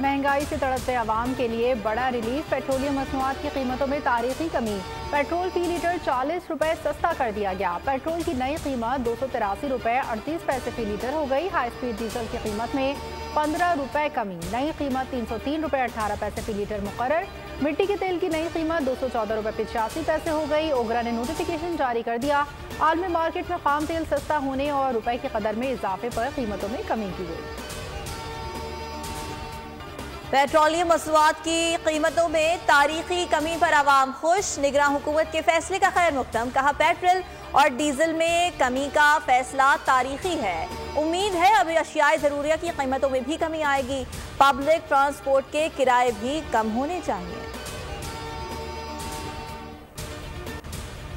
महंगाई से तड़पते आवाम के लिए बड़ा रिलीफ। पेट्रोलियम मसनूआत की कीमतों में तारीखी कमी। पेट्रोल फी लीटर 40 रुपए सस्ता कर दिया गया। पेट्रोल की नई कीमत 283 रुपए 38 पैसे फी लीटर हो गई। हाई स्पीड डीजल की कीमत में 15 रुपए कमी। नई कीमत 303 रुपए 18 पैसे फी लीटर मुकर्रर। मिट्टी के तेल की नई कीमत 214 रुपए 85 पैसे हो गई। ओगरा ने नोटिफिकेशन जारी कर दिया। आलमी मार्केट में खाम तेल सस्ता होने और रुपए की कदर में इजाफे पर कीमतों में कमी की गई। पेट्रोलियम मसनूआत की कीमतों में तारीखी कमी पर आवाम खुश। निगरान हुकूमत के फैसले का खैर मुकदम। कहा पेट्रोल और डीजल में कमी का फैसला तारीखी है। उम्मीद है अब अशियाए ज़रूरिया की कीमतों में भी कमी आएगी। पब्लिक ट्रांसपोर्ट के किराए भी कम होने चाहिए।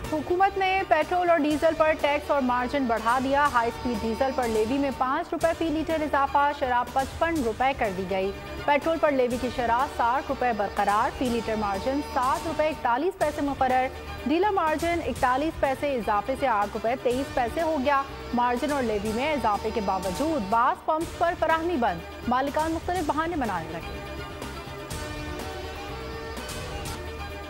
हुकूमत ने पेट्रोल और डीजल पर टैक्स और मार्जिन बढ़ा दिया। हाई स्पीड डीजल पर लेवी में 5 रुपए फी लीटर इजाफा। शराब 55 रुपए कर दी गई। पेट्रोल पर लेवी की शराब 60 रुपए बरकरार। फी लीटर मार्जिन 7 रुपए 41 पैसे मुकर्रर। डीलर मार्जिन 41 पैसे इजाफे से 8 रुपए 23 पैसे हो गया। मार्जिन और लेवी में इजाफे के बावजूद बास पंप पर फराहमी बंद। मालिकान मुख्तलिफ बहाने बनाने लगे।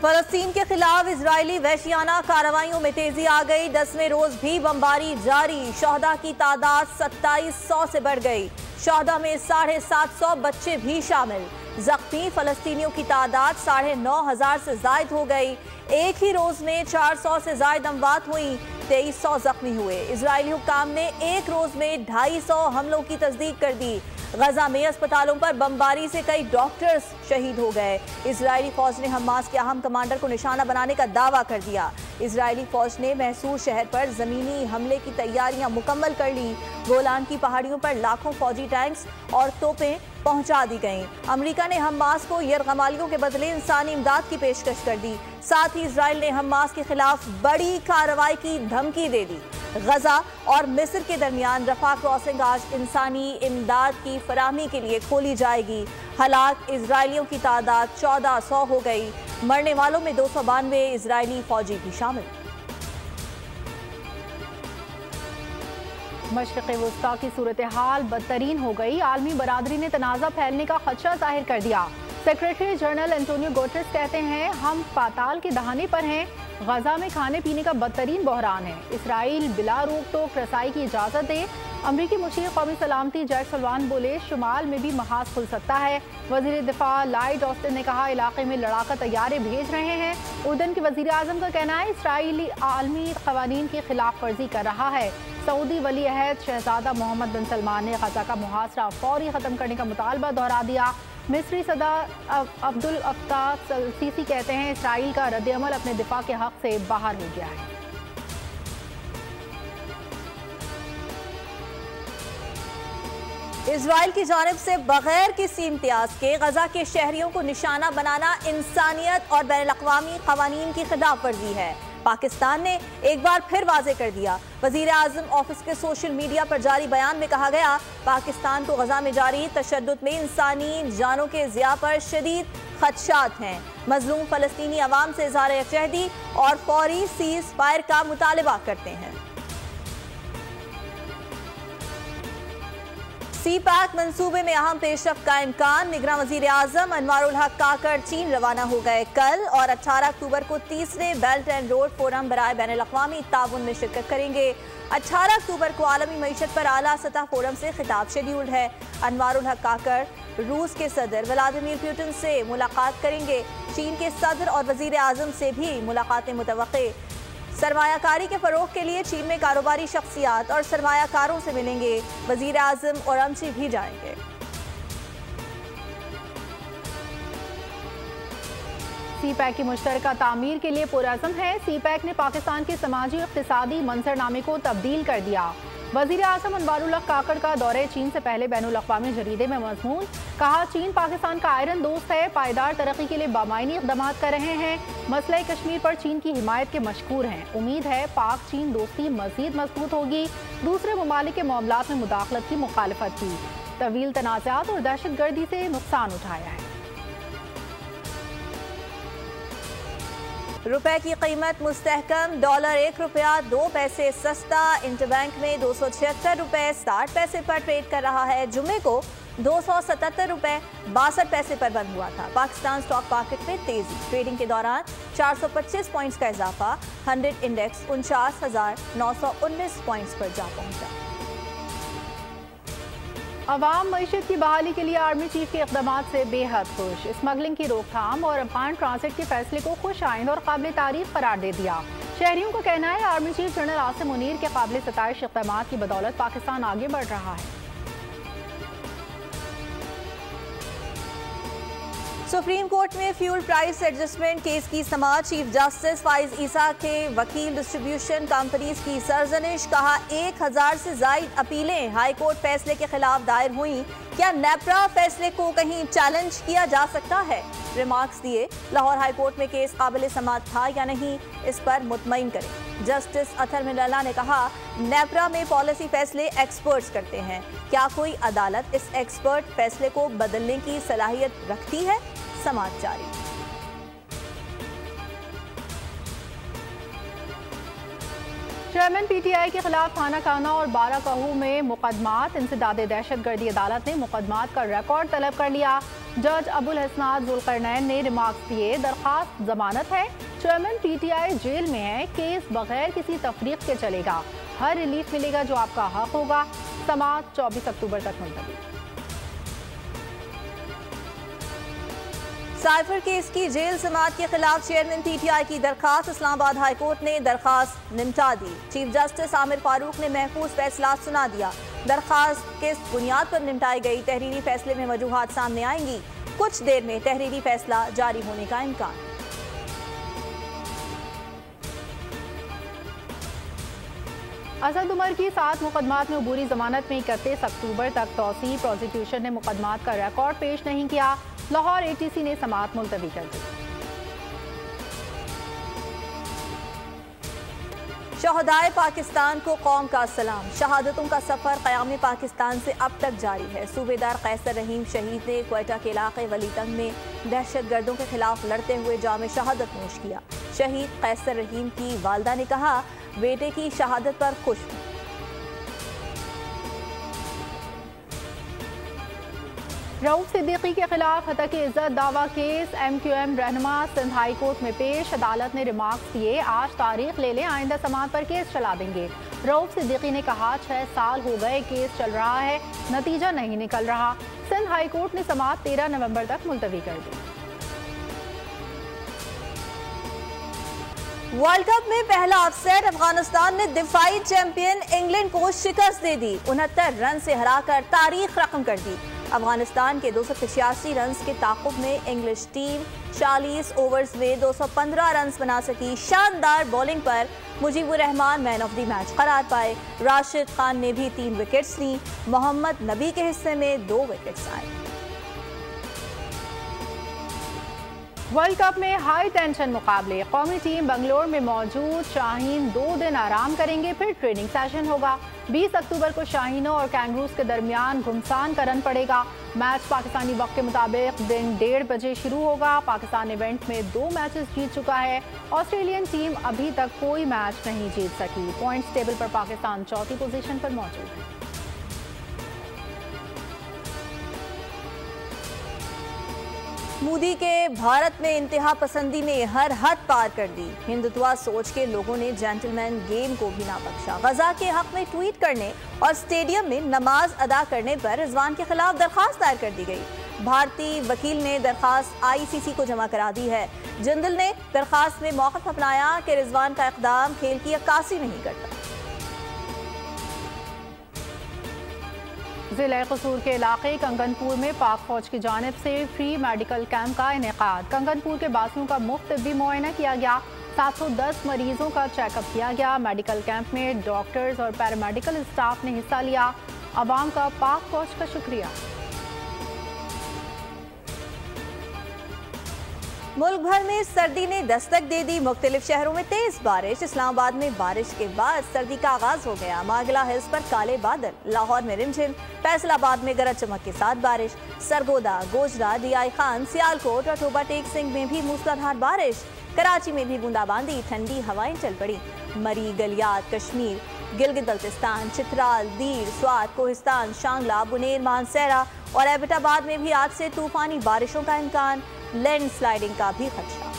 फलस्तीन के खिलाफ इजरायली वहशियाना कार्रवाइयों में तेजी आ गई। 10वें रोज भी बमबारी जारी। शहदा की तादाद 2700 से बढ़ गई। शहदा में 750 बच्चे भी शामिल। जख्मी फलस्तीनियों की तादाद 9,500 से जायद हो गई। एक ही रोज में 400 से जायद अमवात हुई। 2300 जख्मी हुए। इजरायली हुक्काम ने एक रोज में 250 हमलों की तस्दीक कर दी। गजा में अस्पतालों पर बमबारी से कई डॉक्टर्स शहीद हो गए। इजरायली फौज ने हमास के अहम कमांडर को निशाना बनाने का दावा कर दिया। इजरायली फौज ने महसूर शहर पर जमीनी हमले की तैयारियां मुकम्मल कर ली। गोलान की पहाड़ियों पर लाखों फौजी टैंक्स और तोपें पहुंचा दी गईं। अमेरिका ने हमास को यरगमालियों के बदले इंसानी इमदाद की पेशकश कर दी। साथ ही इजराइल ने हमास के खिलाफ बड़ी कार्रवाई की धमकी दे दी। गजा और मिस्र के दरमियान रफा क्रॉसिंग आज इंसानी इमदाद की फराहमी के लिए खोली जाएगी। हलाक इजरायलियों की तादाद 1400 हो गई। मरने वालों में 292 इजरायली फौजी भी शामिल। मशरिक़ वुस्ता की सूरत हाल बदतरीन हो गई। आलमी बरादरी ने तनाज़ा फैलने का खदशा जाहिर कर दिया। सेक्रेटरी जनरल एंटोनियो गुटेरेस कहते हैं हम पाताल के दहाने पर हैं। गजा में खाने पीने का बदतरीन बहरान है। इसराइल बिला रोक टोक रसाई की इजाज़त दे। अमरीकी मुशीर कौमी सलामती जैक सलवान बोले शुमाल में भी महाज खुल सकता है। वज़ीर दिफा लॉयड ऑस्टिन ने कहा इलाके में लड़ाका तैयारे भेज रहे हैं। उर्दन के वज़ीर आज़म का कहना है इसराइली आलमी क़वानीन की खिलाफ वर्जी कर रहा है। सऊदी वली अहद शहजादा मोहम्मद बिन सलमान ने गजा का मुहासरा फौरी ख़त्म करने का मुतालबा दोहरा दिया। मिस्री सदर अब्दुल अफ्ताह सीसी कहते हैं इसराइल का रद्द-ए-अमल अपने दिफा के हक से बाहर हो गया है। इजराइल की जानिब से बगैर किसी इम्तियाज के गजा के शहरियों को निशाना बनाना इंसानियत और बैनुल-अक़वामी क़वानीन की खिलाफ वर्जी है। पाकिस्तान ने एक बार फिर वाज़े कर दिया। वज़ीर आज़म ऑफिस के सोशल मीडिया पर जारी बयान में कहा गया पाकिस्तान को गजा में जारी तशद्दुद में इंसानी जानों के ज़िया पर शदीद खदशात हैं। मज़लूम फ़लस्तीनी अवाम से इज़हार यकजहती और फौरी सीज़ फायर का मुतालबा करते हैं। सी पैक मंसूबे में अहम पेशरफ्त का इम्कान। निगरान वज़ीर आज़म अनवारुल हक काकड़ चीन रवाना हो गए। कल और 18 अक्टूबर को तीसरे बेल्ट एंड रोड फोरम बराए बैनुल-अक़वामी ताउन में शिरकत करेंगे। 18 अक्टूबर को आलमी मईशत पर आला सतह फोरम से खिताब शेड्यूल्ड है। अनवारुल हक काकड़ रूस के सदर व्लादिमीर पुतिन से मुलाकात करेंगे। चीन के सदर और वज़ीर आज़म से भी मुलाकातें मुतवक्के। सरमायाकारी के फरोग के लिए चीन में कारोबारी शख्सियात और सरमायाकारों से मिलेंगे। वज़ीर आज़म ओरामची भी जाएंगे। सी पैक की मुश्तरका तामीर के लिए पुरअज़्म है। सी पैक ने पाकिस्तान के समाजी इक़्तिसादी मंजरनामे को तब्दील कर दिया। वज़ीर आज़म अनवारुल हक काकड़ का दौरे चीन से पहले बैनुल-अक़वामी जरीदे में मज़मून। कहा चीन पाकिस्तान का आयरन दोस्त है। पायदार तरक्की के लिए बामायनी इक़दामात कर रहे हैं। मसला कश्मीर पर चीन की हिमायत के मशकूर हैं। उम्मीद है पाक चीन दोस्ती मज़ीद मजबूत होगी। दूसरे ममालिक के मामलात में मुदाखलत की मुखालफत की। तवील तनाज़ात और दहशतगर्दी से नुकसान उठाया है। रुपए की कीमत मुस्तहकम। डॉलर 1 रुपया 2 पैसे सस्ता। इंटरबैंक में 276 रुपए 60 पैसे पर ट्रेड कर रहा है। जुमे को ₹277.62 पर बंद हुआ था। पाकिस्तान स्टॉक मार्केट में तेजी, ट्रेडिंग के दौरान 425 पॉइंट्स का इजाफा, 100 इंडेक्स 49,919 पॉइंट्स पर जा पहुंचा। अवाम मईशत की बहाली के लिए आर्मी चीफ के इक़दाम से बेहद खुश। स्मगलिंग की रोकथाम और अफगान ट्रांजिट के फैसले को खुश आइंद और काबिल तारीफ करार दे दिया। शहरियों का कहना है army chief general Asim Munir के काबिल सताइश इक़दाम की बदौलत पाकिस्तान आगे बढ़ रहा है। सुप्रीम कोर्ट में फ्यूल प्राइस एडजस्टमेंट केस की समाअत, चीफ जस्टिस फाइज ईसा के वकील डिस्ट्रीब्यूशन कंपनीज की सरजनिश, कहा 1000 से ज्यादा अपीलें हाई कोर्ट फैसले के खिलाफ दायर हुई, क्या नेप्रा फैसले को कहीं चैलेंज किया जा सकता है? रिमार्क्स दिए, लाहौर हाई कोर्ट में केस काबिल समाअत था या नहीं, इस पर मुतमईन करें। जस्टिस अथर मिनल्ला ने कहा नेप्रा में पॉलिसी फैसले एक्सपर्ट्स करते हैं, क्या कोई अदालत इस एक्सपर्ट फैसले को बदलने की सलाहियत रखती है? समाअत जारी। चेयरमैन पीटीआई के खिलाफ थाना काना और बाराकाहू में मुकदमात, इंसदादे दहशतगर्दी अदालत ने मुकदमात का रिकॉर्ड तलब कर लिया। जज अबुल हसनात जुल्करनैन ने रिमार्क्स दिए, दरखास्त जमानत है, चेयरमैन पीटीआई जेल में है, केस बगैर किसी तफरीक के चलेगा, हर रिलीफ मिलेगा जो आपका हक होगा। समाअत 24 अक्टूबर तक मुलतवी। साइफर केस की जेल समाअत के खिलाफ चेयरमैन पीटीआई की दरखास्त, इस्लामाबाद हाई कोर्ट ने दरखास्त निपटा दी। चीफ जस्टिस आमिर फारूक ने महफूज फैसला सुना दिया। दरखास्त किस बुनियाद पर निपटाई गई, तहरीरी फैसले में वजूहात सामने आएंगी, कुछ देर में तहरीरी फैसला जारी होने का इम्कान। असद उमर की 7 मुकदमात में अबूरी जमानत में 31 अक्टूबर तक तौसीह, प्रोसिक्यूशन ने मुकदमात का रिकॉर्ड पेश नहीं किया। लाहौर एटीसी ने समाअत मुलतवी कर दी। शहदाए पाकिस्तान को कौम का सलाम, शहादतों का सफर क़याम पाकिस्तान से अब तक जारी है। सूबेदार कैसर रहीम शहीद ने क्वेटा के इलाके वलीतंग में दहशतगर्दों के खिलाफ लड़ते हुए जाम शहादत नोश किया। शहीद कैसर रहीम की वालदा ने कहा बेटे की शहादत पर खुश हूं। रऊफ सिद्दीकी के खिलाफ हतक इज्जत दावा केस, MQM रहनुमा सिंध हाई कोर्ट में पेश, अदालत ने रिमार्क्स दिए, आज तारीख ले लें, आइंदा समाअत पर केस चला देंगे। रऊफ सिद्दीकी ने कहा 6 साल हो गए केस चल रहा है, नतीजा नहीं निकल रहा। सिंध हाई कोर्ट ने समाअत 13 नवंबर तक मुलतवी कर दी। वर्ल्ड कप में पहला अपसेट, अफगानिस्तान ने दिफाई चैंपियन इंग्लैंड को शिकस्त दे दी, 69 रन से हराकर तारीख रकम कर दी। अफगानिस्तान के 285 रन के ताक़ुब में इंग्लिश टीम 40 ओवर्स में 215 रन बना सकी। शानदार बॉलिंग पर Mujeebur Rahman man of the match करार पाए। राशिद खान ने भी 3 विकेट्स ली। मोहम्मद नबी के हिस्से में 2 विकेट्स आए। वर्ल्ड कप में हाई टेंशन मुकाबले, कौमी टीम बंगलोर में मौजूद। शाहीन 2 दिन आराम करेंगे, फिर ट्रेनिंग सेशन होगा। 20 अक्टूबर को शाहीनों और कैंगरूज के दरमियान घुमसान का रन पड़ेगा। मैच पाकिस्तानी वक्त के मुताबिक दिन 1:30 बजे शुरू होगा। पाकिस्तान इवेंट में 2 मैचेस जीत चुका है। ऑस्ट्रेलियन टीम अभी तक कोई मैच नहीं जीत सकी। पॉइंट्स टेबल पर पाकिस्तान 4थी पोजीशन पर मौजूद है। मोदी के भारत में इंतहा पसंदी ने हर हद पार कर दी। हिंदुत्वा सोच के लोगों ने जेंटलमैन गेम को भी ना बख्शा। गजा के हक में ट्वीट करने और स्टेडियम में नमाज अदा करने पर रिजवान के खिलाफ दरखास्त दायर कर दी गई। भारतीय वकील ने दरखास्त ICC को जमा करा दी है। जिंदल ने दरखास्त में मौक़िफ़ अपनाया कि रिजवान का इक़दाम खेल की अक्कासी नहीं करता। जिला कसूर के इलाके कंगनपुर में पाक फौज की जानिब से फ्री मेडिकल कैंप का इनेकाद। कंगनपुर के बासियों का मुफ्त तिब्बी मुआयना किया गया। 710 मरीजों का चेकअप किया गया। मेडिकल कैंप में डॉक्टर्स और पैरामेडिकल स्टाफ ने हिस्सा लिया। अवाम का पाक फौज का शुक्रिया। मुल्क भर में सर्दी ने दस्तक दे दी। मुख्तलिफ शहरों में तेज बारिश। इस्लामाबाद में बारिश के बाद सर्दी का आगाज हो गया। मागला हिल्स पर काले बादल, लाहौर में रिमझिम, फैसलाबाद में गरज चमक के साथ बारिश, सरगोदा, गोजरा, DI खान, सियालकोट और टोबा टेक सिंह में भी मूसलाधार बारिश। कराची में भी बूंदाबांदी, ठंडी हवाएं चल पड़ी। मरी, गलियात, कश्मीर, गिलगित बल्तिस्तान, चित्राल, दीर, स्वात, कोहिस्तान, शांगला, बुनेर, मानसेरा और एबटाबाद में भी आज से तूफानी बारिशों का इम्कान, लैंडस्लाइडिंग का भी खदशा।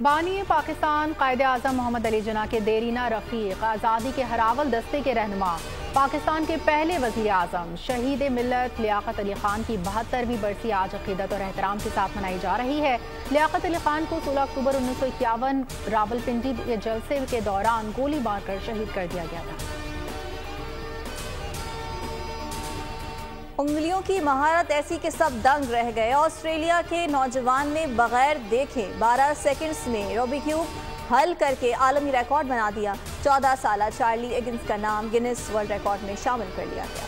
बानी पाकिस्तान कायदे आज़म मोहम्मद अली जिन्ना के देरीना रफीक, आज़ादी के हरावल दस्ते के रहनुमा, पाकिस्तान के पहले वज़ीर आज़म शहीद मिल्लत लियाकत अली खान की 72वीं बरसी आज अक़ीदत और एहतराम के साथ मनाई जा रही है। लियाकत अली खान को 16 अक्टूबर 1951 रावलपिंडी के जलसे के दौरान गोली मारकर शहीद कर दिया गया था। उंगलियों की महारत ऐसी कि सब दंग रह गए। ऑस्ट्रेलिया के नौजवान ने बगैर देखे 12 सेकंड्स में रूबिक क्यूब हल करके आलमी रिकॉर्ड बना दिया। 14 साला चार्ली एगिंस का नाम गिनीज वर्ल्ड रिकॉर्ड में शामिल कर लिया गया।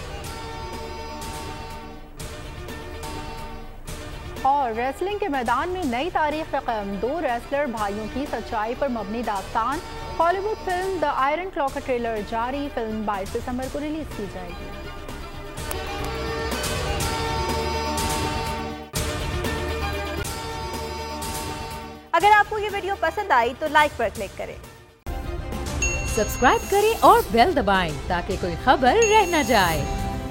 और रेसलिंग के मैदान में नई तारीख रकम, 2 रेसलर भाइयों की सच्चाई पर मबनी दास्तान। Hollywood film the iron claw का ट्रेलर जारी, फिल्म 22 दिसंबर को रिलीज की जाएगी। अगर आपको ये वीडियो पसंद आई तो लाइक पर क्लिक करें, सब्सक्राइब करें और बेल दबाएं ताकि कोई खबर रह न जाए।